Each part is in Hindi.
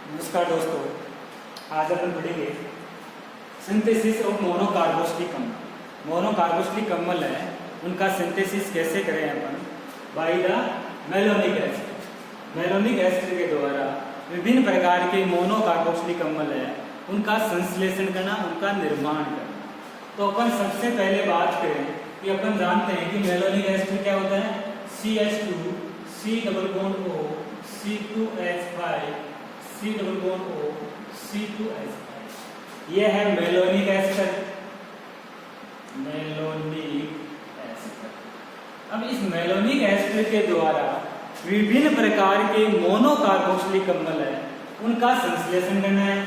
नमस्कार दोस्तों, आज अपन पढ़ेंगे सिंथेसिस ऑफ मोनोकार्बोक्सिलिक अम्ल। मोनोकार्बोक्सिलिक अम्ल है, उनका सिंथेसिस कैसे करें अपन by the malonic acid. Malonic acid के द्वारा विभिन्न प्रकार के मोनोकार्बोक्सिलिक अम्ल है, उनका संश्लेषण करना, उनका निर्माण करना। तो अपन सबसे पहले बात करें कि अपन जानते हैं कि मेलोनिक एसिड क्या होता है, CH2 C double bond O C2H5 C double bond O C2H5। यह है मेलोनिक एसिड। Malonic acid. अब इस मेलोनिक एसिड के द्वारा विभिन्न प्रकार के मोनोकार्बोक्सिलिक अम्ल है, उनका संश्लेषण करना है।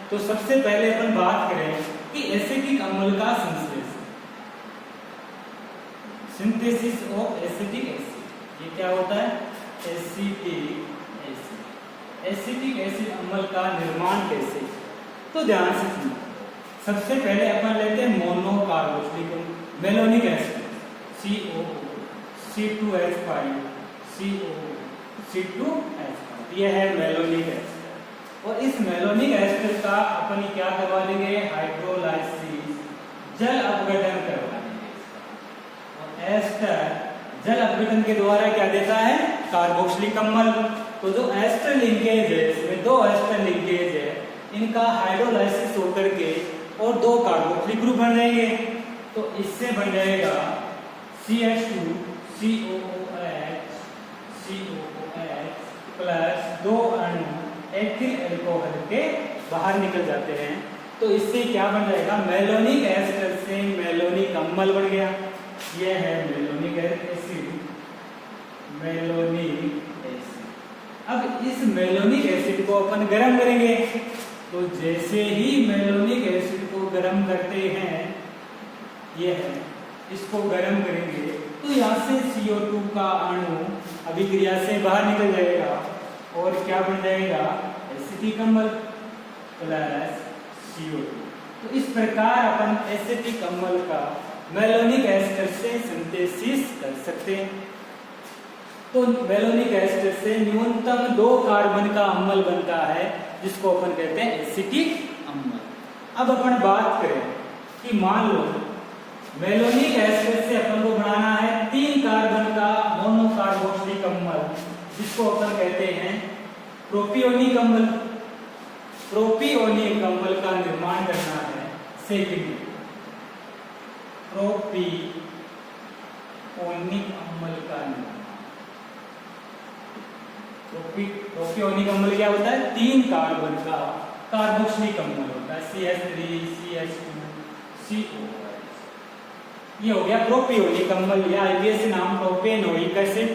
तो सबसे पहले अपन बात करें कि एसिटिक अम्ल का संश्लेषण, सिंथेसिस ऑफ एसिटिक एसिड। ये क्या होता है, एसिटिक एसिड। एसिटिक एसिड अम्ल का निर्माण कैसे, तो ध्यान से सुनो। सबसे पहले अपन लेते हैं monocarboxylic malonic acid, COO C2H5 COO C2H5। यह है मेलोनिक एसिड। और इस मेलोनिक एसिड का अपन क्या करवा देंगे, हाइड्रोलाइसिस, जल अपघटन करवा देंगे। और एस्टर जल अपघटन के द्वारा क्या देता है, कार्बोक्सिलिक अम्ल। तो जो एस्टर लिंकेज है, इसमें दो एस्टर लिंकेज है, इनका हाइड्रोलाइसिस होकर के और दो कार्बोक्सिलिक ग्रुप बन जाएंगे। तो इससे बन जाएगा CH2 COOH प्लस दो अणु एथिल अल्कोहल के बाहर निकल जाते हैं। तो इससे क्या बन जाएगा, मेलोनिक एस्टर से मेलोनिक अम्ल बन गया। यह है मेलोनिक एसिड। Malonic acid. अब इस मेलोनिक एसिड को अपन गर्म करेंगे। तो जैसे ही मेलोनिक एसिड को गर्म करते हैं, ये है, इसको गर्म करेंगे तो यहाँ से CO2 का अणु अभिक्रिया से बाहर निकल जाएगा और क्या बन जाएगा, एसिटिक अम्ल प्लस CO2। तो इस प्रकार अपन एसिटिक अम्ल का मेलोनिक एस्टर से सिंथेसिस कर सकते हैं। तो मेलोनिक एस्टर से न्यूनतम 2 कार्बन का अम्ल बनता है, जिसको अपन कहते हैं एसिटिक अम्ल। अब अपन बात करें कि मान लो मेलोनिक एस्टर से अपन को बनाना है 3 कार्बन का मोनोकार्बोक्सिलिक अम्ल, जिसको अपन कहते हैं प्रोपियोनिक अम्ल। प्रोपियोनिक अम्ल का निर्माण करना है सेकेंड। प्रोपियोनिक अम्ल का निर्माण। प्रोपियोनिक अम्ल क्या होता है, 3 कार्बन का कार्बोक्सिलिक अम्ल होता है, CH3 CH2 COOH। ये हो गया प्रोपियोनिक अम्ल, या IUPAC नाम प्रोपेनोइक एसिड।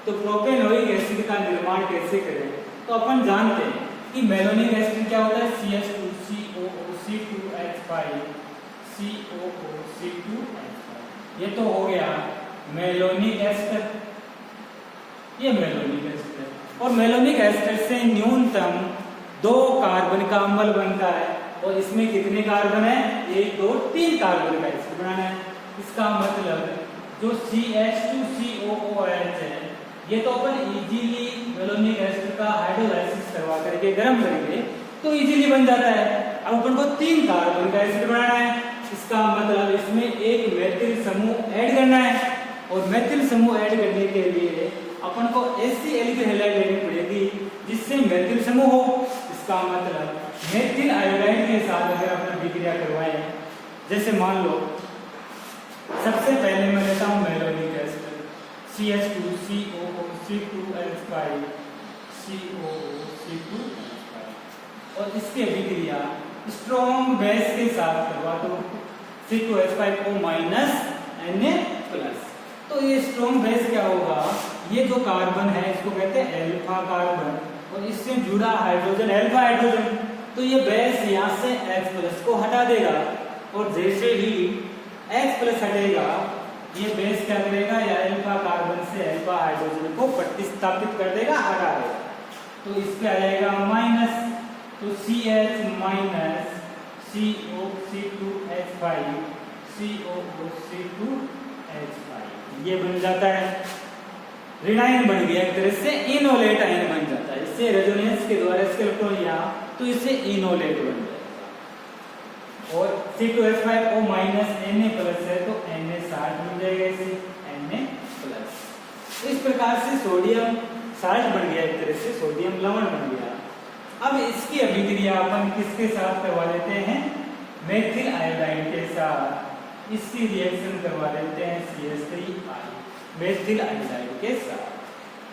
तो प्रोपेनोइक एसिड का निर्माण कैसे करें, तो अपन जानते हैं कि मेलोनिक एसिड क्या होता है, CH2 COO C2H5 COO C2H5। ये तो हो गया मेलोनिक एस्टर। ये मेलोनिक एस्टर है। और मेलोनिक एस्टर से न्यूनतम 2 कार्बन का अम्ल बनता है। और इसमें कितने कार्बन है, 1 2 3 कार्बन का एसिड बनाना है। इसका मतलब जो CH2 COOH है, ये तो अपन इजीली मेलोनिक एसिड का हाइड्रोलाइसिस करवा करके गर्म करेंगे तो इजीली बन जाता है। अब अपन को 3 कार्बन का एसिड बनाना है। इसका मतलब इसमें एक मेथिल समूह ऐड करना है। और मेथिल समूह ऐड करने के लिए अपन को HCl की हैलाइड लेनी पड़ेगी, जिससे मेथिल समूह हो। इसका मतलब मेथिल आयोडाइड के साथ अगर अपन अभिक्रिया करवाएं, जैसे मान लो सबसे पहले मैं लेता हूं malonic acid CH2 COO C2H5 COO C2H5 और इसकी अभिक्रिया स्ट्रॉन्ग बेस के साथ करवा दो, C2H5O Na+। तो ये स्ट्रॉन्ग बेस क्या होगा, ये जो कार्बन है इसको कहते हैं अल्फा कार्बन, और इससे जुड़ा हाइड्रोजन अल्फा हाइड्रोजन। तो ये बेस यहाँ से H+ को हटा देगा, और जैसे ही H+ हटेगा, ये बेस क्या करेगा, या अल्फा कार्बन से अल्फा हाइड्रोजन को प्रतिस्थापित कर देगा, हटा देगा। तो इस पे आ जाएगा माइनस। तो CH- CO C2H5 COO C2H5 ये बन जाता है, ऋणायन बन गया, एक तरह से इनोलेट आयन बन जाता है। से रेजोनेंस के द्वारा इसके इलेक्ट्रॉन लिया तो इससे इनोलेट बन जाएगा। और C2H5O माइनस Na प्लस है तो Na 60 बन जाएगा इसे Na प्लस। तो इस प्रकार से सोडियम साल्ट बन गया, एक तरह से सोडियम लवण बन गया। अब इसकी अभिक्रिया अपन किसके साथ करवा देते हैं? मेथिल आयोडाइड के साथ इसकी रिएक्शन करवा देते हैं CH3I मेथिल आयोडाइड के साथ।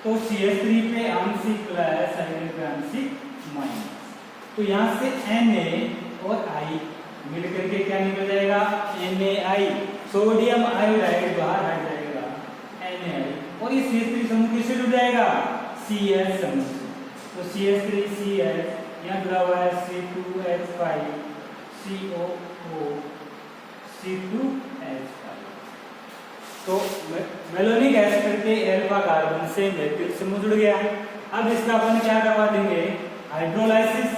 तो CH3 पे आंशिक प्लस आयोडीन पे आंशिक माइनस, तो यहाँ से Na और I मिलकर के क्या निकल जाएगा? NaI। सोडियम आयोडाइड बाहर हट जाएगा NaI, और ये CH3 समूह किससे जुड़ जाएगा? CH समूह। तो CH3CH यहाँ जुड़ा हुआ है C2H5 COO C2H5। तो मेलोनिक एस्टर के अल्फा कार्बन से मेथिल समूह जुड़ गया। अब इसका अपन क्या करवा देंगे? हाइड्रोलाइसिस,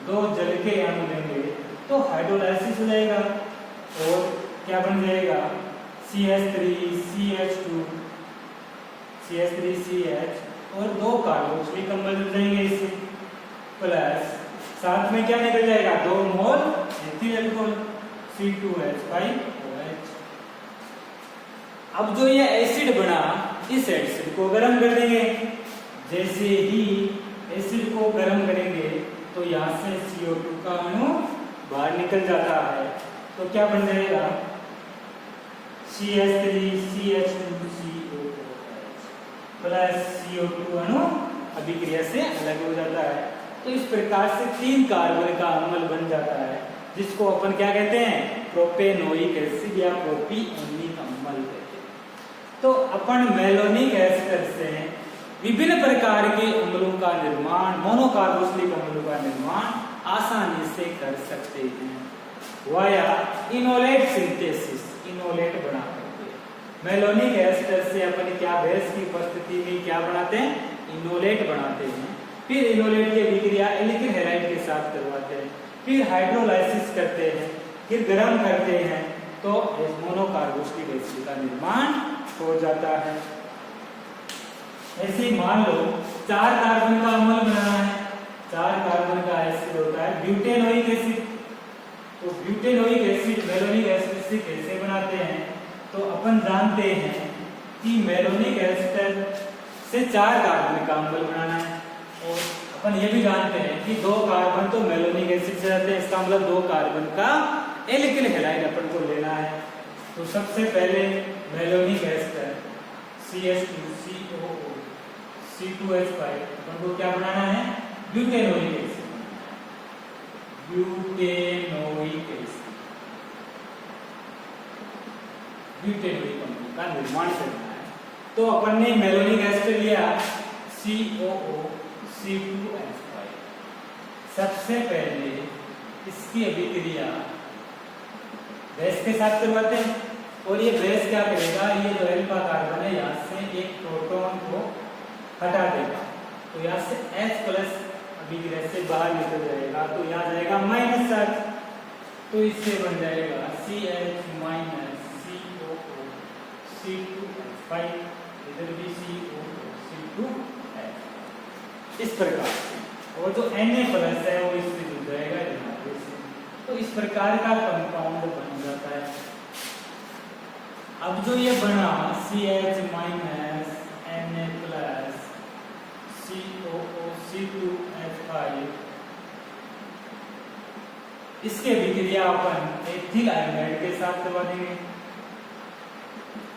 दो जल के अणु लेंगे तो हाइड्रोलाइसिस हो जाएगा और क्या बन जाएगा? CH3CH2 CH3CH और दो कार्बोक्सिलिक अम्ल जुड़ जाएंगे इससे, प्लस साथ में क्या निकल जाएगा? 2 मोल एथिल अल्कोहल C2H5OH। अब जो ये एसिड बना, इस एसिड को गर्म कर देंगे। जैसे ही एसिड को गर्म करेंगे तो यहाँ से CO2 का अणु बाहर निकल जाता है, तो क्या बन जाएगा? CH3CH2COOH प्लस CO2 अणु अभिक्रिया से अलग हो जाता है। तो इस प्रकार से 3 कार्बन का अम्ल बन जाता है, जिसको अपन क्या कहते हैं? प्रोपेनोइक एसिड या प्रोपियोनिक अम्ल कहते हैं। तो अपन मेलोनिक एस्टर से विभिन्न प्रकार के अम्लों का निर्माण, मोनोकार्बोक्सिलिक अम्लों का निर्माण आसानी से कर सकते हैं वाया इनोलेट सिंथेसिस, इनोलेट बना करके। मेलोनिक एस्टर से अपन क्या गैस की उपस्थिति में क्या बनाते हैं? इनोलेट बनाते हैं। फिर इनोलेट की अभिक्रिया एल्किल हैलाइड के साथ करवाते हैं, फिर हाइड्रोलाइसिस करते हैं, फिर गर्म करते हैं, तो मोनोकार्बोक्सिलिक एसिड का निर्माण हो जाता है। ऐसे मान लो 4 कार्बन का अम्ल बनाना है, 4 कार्बन का एसिड होता है ब्यूटेनोइक एसिड। तो ब्यूटेनोइक एसिड मेलोनिक एसिड से कैसे बनाते हैं? तो अपन जानते हैं कि मेलोनिक एस्टर से 4 कार्बन का अम्ल बनाना है, और अपन ये भी जानते हैं कि 2 कार्बन तो मेलोनिक एसिड से रहते हैं, इसका मतलब 2 कार्बन का एल्किल हैलाइड अपन को लेना है। तो सबसे पहले मेलोनिक एस्टर CH2COO C2H5 अपन को क्या बनाना है? Butanoic acid, butanoic acid, butanoic अम्ल का निर्माण करना है। तो अपन ने मेलोनिक एस्टर लिया COO C2H5। सबसे पहले इसकी अभिक्रिया बेस के साथ करवाते हैं, और ये बेस क्या करेगा? ये जो अल्फा कार्बन है यहाँ से एक प्रोटॉन को हटा देगा, तो यहाँ से H प्लस अभिक्रिया से बाहर निकल जाएगा, तो यहाँ जाएगा माइनस चार्ज, तो इससे बन जाएगा CH माइनस COO C2H5, इधर भी COO C2H। इस प्रकार से, और जो Na प्लस है वो इससे जुड़ जाएगा यहाँ पे से, तो इस प्रकार का कंपाउंड बन जाता है। अब जो ये बना CH minus Na plus COO C2H5, इसके अभिक्रिया अपन एथिल आयोडाइड के साथ करवा देंगे,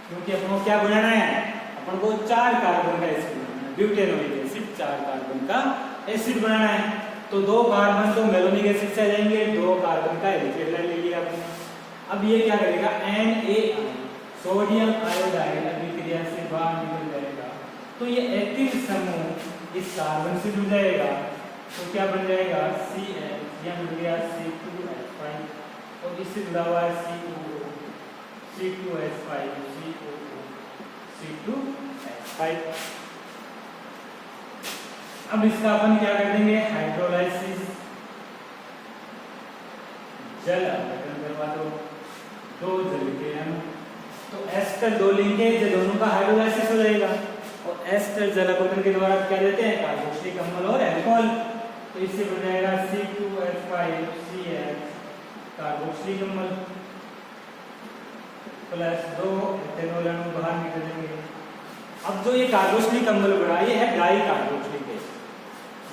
क्योंकि अपन को क्या बनाना है? अपन को 4 कार्बन का एसिड बनाना है, ब्यूटेनोइक एसिड 4 कार्बन का एसिड बनाना है। तो 2 कार्बन तो मेलोनिक एसिड से आ जाएंगे, 2 कार्बन का एल्किल ले लिया आपने। अब ये क्या करेगा? NaI सोडियम आयोडाइड अभिक्रिया से बाहर निकल जाएगा, तो ये एथिल समूह इस कार्बन से जुड़ जाएगा, तो क्या बन जाएगा? CH, यहाँ जुड़ गया C2H5, और इससे जुड़ा हुआ है COO C2H5 COO C2H5। अब इसका अपन क्या कर देंगे? हाइड्रोलाइसिस, जल अपघटन करवा दो, 2 जल के अणु, तो एस्टर 2 लेंगे, जो दोनों का हाइड्रोलाइसिस हो जाएगा, और एस्टर जल अपघटन के द्वारा क्या देते हैं, कार्बोक्सिलिक अम्ल और अल्कोहल। तो इससे बन जाएगा C2H5CH कार्बोक्सिलिक अम्ल प्लस 2 एथेनॉल अणु बाहर निकलेंगे। अब जो ये कार्बोक्सिलिक अम्ल बना ये है डाई कार्बोक्सिलिक एसिड,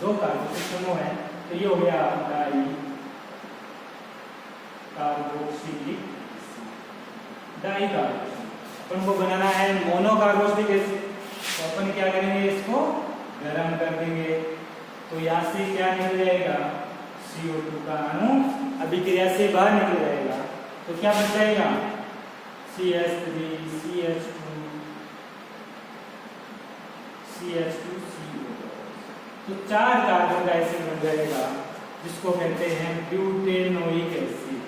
2 कार्बोक्सिलिक समूह है, तो ये हो गया डाई कार्बोक्सिलिक डाई कार्बोक्सिलिक। अपन को बनाना है मोनो कार्बोक्सिलिक एसिड, तो अपन क्या करेंगे, इसको गर्म कर देंगे। तो यहाँ से क्या निकल जाएगा, CO2 का अणु अभिक्रिया से बाहर निकल जाएगा, तो क्या बच जाएगा CH3 CH2 CH2CO। तो 4 कार्बन का एसिड बन जाएगा, जिसको कहते हैं ब्यूटेनोइक एसिड।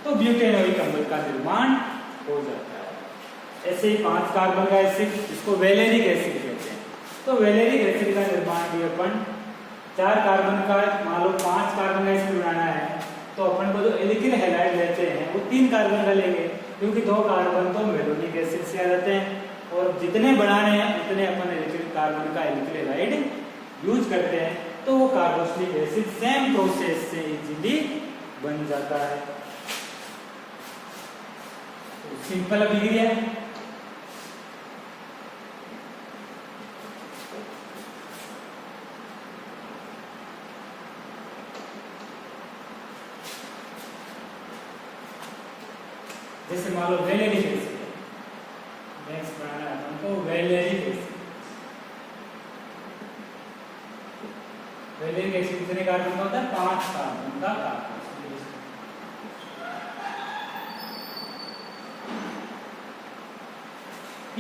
तो ब्यूटेनोइक अम्ल का निर्माण हो जाता है। ऐसे ही 5 कार्बन का एसिड, जिसको वैलेरिक एसिड कहते हैं। तो वैलेरिक एसिड का निर्माण भी अपन 4 कार्बन का, मान लो 5 कार्बन का एसिड बनाना है, तो अपन को जो एल्किल हैलाइड लेते हैं वो 3 कार्बन का लेंगे, क्योंकि 2 कार्बन तो मेलोनिक एसिड से आ जाते हैं, और जितने बनाने हैं उतने अपन एल्किल कार्बन का एल्किल हैलाइड यूज करते हैं, तो वो कार्बोक्सिलिक एसिड सेम प्रोसेस से इजीली बन जाता है। तो सिंपल अभिक्रिया है। जैसे मान लो वैलेरिक एसिड, नेक्स्ट बनाना है हमको वैलेरिक एसिड। वैलेरिक एसिड कितने कार्बन का होता है, 5 कार्बन का कार्बोक्सिलिक एसिड।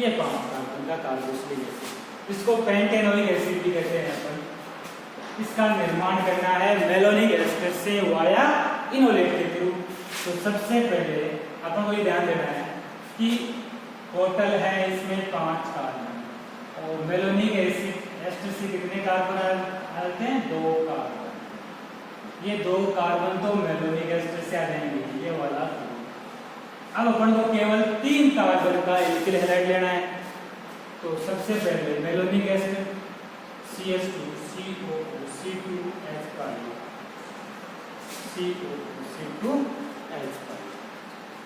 ये 5 कार्बन का कार्बोक्सिलिक एसिड, इसको पेंटेनोइक एसिड भी कहते हैं अपन। इसका निर्माण करना है मेलोनिक एस्टर से वाया इनोलेट के थ्रू। तो सबसे पहले अपन को ये ध्यान देना है कि टोटल है इसमें 5 कार्बन, और मेलोनिक एसिड एस्टर से कितने कार्बन आते हैं, 2 कार्बन। ये 2 कार्बन तो मेलोनिक एस्टर से आ जाएंगे, ये वाला। अब अपन को केवल 3 कार्बन का एल्किल हैलाइड लेना है। तो सबसे पहले malonic acid CH2 COO C2H5 COO C2H5,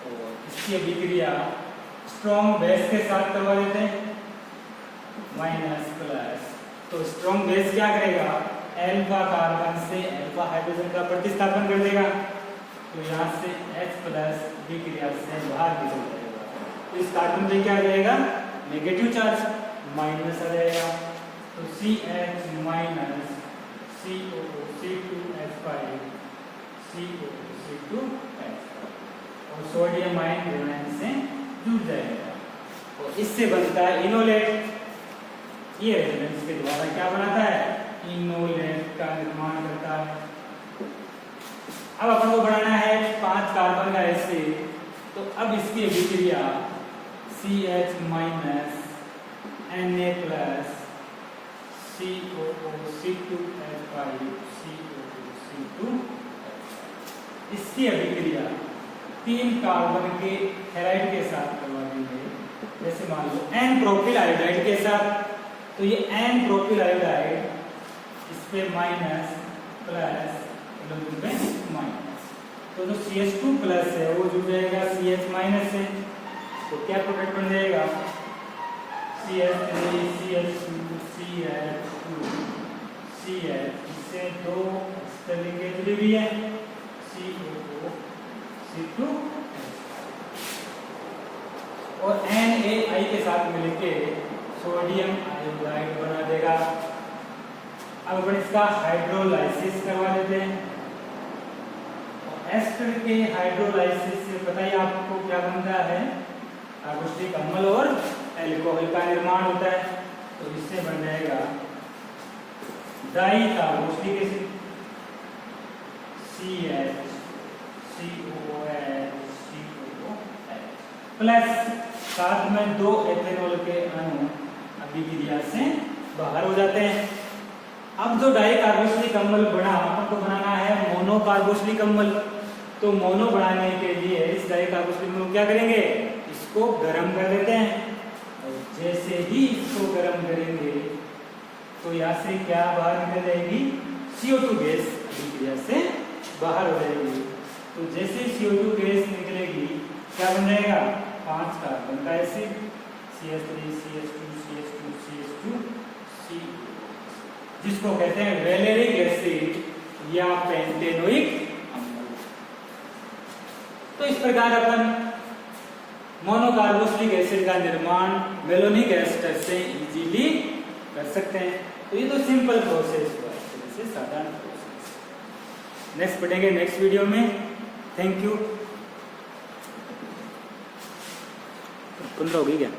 और इसकी अभिक्रिया स्ट्रॉन्ग बेस के साथ करवा देते हैं, माइनस प्लस। तो स्ट्रॉन्ग बेस क्या करेगा, अल्फा कार्बन से अल्फा हाइड्रोजन का प्रतिस्थापन कर देगा, तो यहाँ से H प्लस अभिक्रिया से बाहर निकल जाएगा। तो इस कार्बन पे क्या आ जाएगा, नेगेटिव चार्ज, माइनस आ जाएगा। तो CH minus COO C2H5 COO C2H5, और सोडियम आयन विलयन से जुड़ जाएगा, और इससे बनता है इनोलेट। ये रेजोनेंस के द्वारा क्या बनाता है, इनोलेट का निर्माण करता है। अब अपन को बनाना है 5 कार्बन का एसिड, तो अब इसकी अभिक्रिया CH minus Na plus COO C2H5 COO C2, इसकी अभिक्रिया 3 कार्बन के हैलाइड के साथ करवा देंगे। जैसे मान लो N प्रोपिल आयोडाइड के साथ, तो ये N प्रोपिल आयोडाइड, इस पे माइनस प्लस पे माइनस, तो जो CH2 प्लस है वो जुड़ जाएगा CH माइनस से, तो क्या प्रोडक्ट बन जाएगा CH3 CH2 CH2 CH, इससे 2 लिंकेज जुड़ी हुई है, COO C2, और NaI के साथ मिलकर सोडियम आयोडाइड बना देगा। अब अपन इसका हाइड्रोलाइसिस करवा देते हैं। एस्टर के हाइड्रोलाइसिस से पता ही आपको क्या बनता है, कार्बोक्सिलिक अम्ल और अल्कोहल का निर्माण होता है। तो इससे बन जाएगा di carboxylic acid CH COOH plus साथ में 2 एथेनॉल के अणु अभिक्रिया से बाहर हो जाते हैं। अब जो डाई कार्बोक्सिलिक अम्ल बना, अपन को बनाना है मोनो कार्बोक्सिलिक अम्ल। तो मोनो बनाने के लिए इस डाई कार्बोक्सिलिक अम्ल को क्या करेंगे, इसको गर्म कर देते हैं और जैसे ही इसको गर्म करेंगे तो यहाँ से क्या बाहर निकल जाएगी, CO2 गैस अभिक्रिया से बाहर हो जाएगी। तो जैसे CO2 गैस निकलेगी क्या बन जाएगा, 5 कार्बन का acid CH3 CH2 CH2 CH2 CO, जिसको कहते हैं वैलेरिक एसिड या पेंटेनोइक अम्ल। तो इस प्रकार अपन मोनोकार्बोक्सिलिक एसिड का निर्माण मेलोनिक एस्टर से इजीली कर सकते हैं। तो ये तो सिंपल प्रोसेस हुआ, इससे साधारण प्रोसेस। नेक्स्ट पढ़ेंगे नेक्स्ट वीडियो में। Thank you. 15 हो गई क्या?